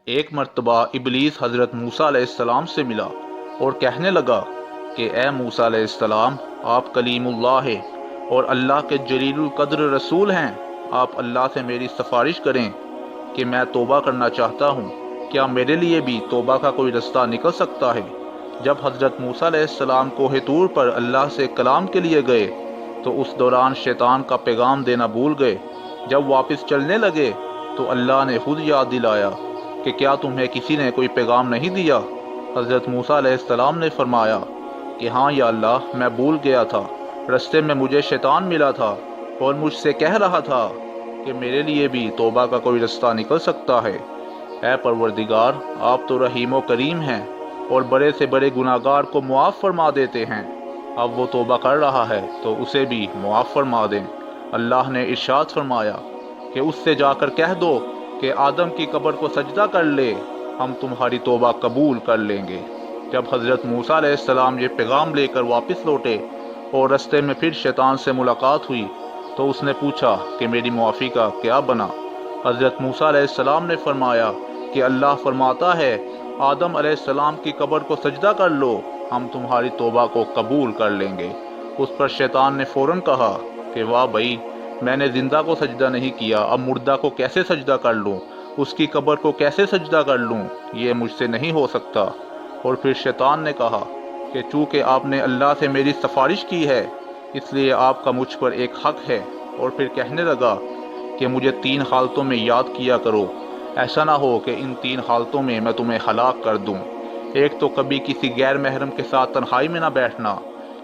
ایک مرتبہ ابلیس حضرت موسیٰ علیہ السلام سے ملا اور کہنے لگا کہ اے موسیٰ علیہ السلام، آپ کلیم اللہ ہیں اور اللہ کے جلیل القدر رسول ہیں۔ آپ اللہ سے میری سفارش کریں کہ میں توبہ کرنا چاہتا ہوں۔ کیا میرے لیے بھی توبہ کا کوئی رستہ نکل سکتا ہے؟ جب حضرت موسیٰ علیہ السلام کوہ طور پر اللہ سے کلام کے لیے گئے تو اس دوران شیطان کا پیغام دینا بھول گئے۔ جب واپس چلنے لگے تو اللہ نے خود یاد دلایا کہ کیا تمہیں کسی نے کوئی پیغام نہیں دیا؟ حضرت موسیٰ علیہ السلام نے فرمایا کہ ہاں یا اللہ، میں بھول گیا تھا۔ رستے میں مجھے شیطان ملا تھا اور مجھ سے کہہ رہا تھا کہ میرے لیے بھی توبہ کا کوئی رستہ نکل سکتا ہے۔ اے پروردگار، آپ تو رحیم و کریم ہیں اور بڑے سے بڑے گناہگار کو معاف فرما دیتے ہیں۔ اب وہ توبہ کر رہا ہے تو اسے بھی معاف فرما دیں۔ اللہ نے ارشاد فرمایا کہ اس سے جا کر کہہ دو کہ آدم کی قبر کو سجدہ کر لے، ہم تمہاری توبہ قبول کر لیں گے۔ جب حضرت موسیٰ علیہ السلام یہ پیغام لے کر واپس لوٹے اور رستے میں پھر شیطان سے ملاقات ہوئی تو اس نے پوچھا کہ میری معافی کا کیا بنا؟ حضرت موسیٰ علیہ السلام نے فرمایا کہ اللہ فرماتا ہے آدم علیہ السلام کی قبر کو سجدہ کر لو، ہم تمہاری توبہ کو قبول کر لیں گے۔ اس پر شیطان نے فوراً کہا کہ واہ بھائی، میں نے زندہ کو سجدہ نہیں کیا، اب مردہ کو کیسے سجدہ کر لوں؟ اس کی قبر کو کیسے سجدہ کر لوں؟ یہ مجھ سے نہیں ہو سکتا۔ اور پھر شیطان نے کہا کہ چونکہ آپ نے اللہ سے میری سفارش کی ہے اس لیے آپ کا مجھ پر ایک حق ہے۔ اور پھر کہنے لگا کہ مجھے 3 حالتوں میں یاد کیا کرو، ایسا نہ ہو کہ ان 3 حالتوں میں میں تمہیں ہلاک کر دوں۔ ایک تو کبھی کسی غیر محرم کے ساتھ تنہائی میں نہ بیٹھنا،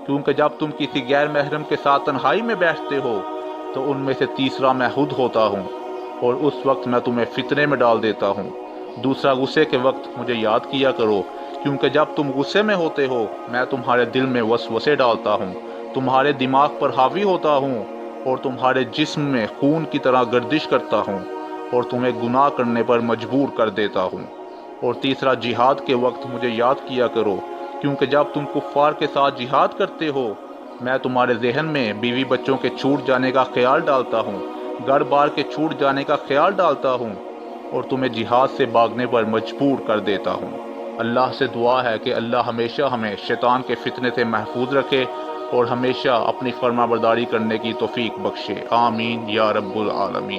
کیونکہ جب تم کسی غیر محرم کے ساتھ تنہائی میں بیٹھتے ہو تو ان میں سے تیسرا میں خود ہوتا ہوں اور اس وقت میں تمہیں فتنے میں ڈال دیتا ہوں۔ دوسرا، غصے کے وقت مجھے یاد کیا کرو، کیونکہ جب تم غصے میں ہوتے ہو میں تمہارے دل میں وسوسے ڈالتا ہوں، تمہارے دماغ پر حاوی ہوتا ہوں اور تمہارے جسم میں خون کی طرح گردش کرتا ہوں اور تمہیں گناہ کرنے پر مجبور کر دیتا ہوں۔ اور تیسرا، جہاد کے وقت مجھے یاد کیا کرو، کیونکہ جب تم کفار کے ساتھ جہاد کرتے ہو میں تمہارے ذہن میں بیوی بچوں کے چھوٹ جانے کا خیال ڈالتا ہوں، گھر بار کے چھوٹ جانے کا خیال ڈالتا ہوں اور تمہیں جہاد سے بھاگنے پر مجبور کر دیتا ہوں۔ اللہ سے دعا ہے کہ اللہ ہمیشہ ہمیں شیطان کے فتنے سے محفوظ رکھے اور ہمیشہ اپنی فرما برداری کرنے کی توفیق بخشے۔ آمین یا رب العالمین۔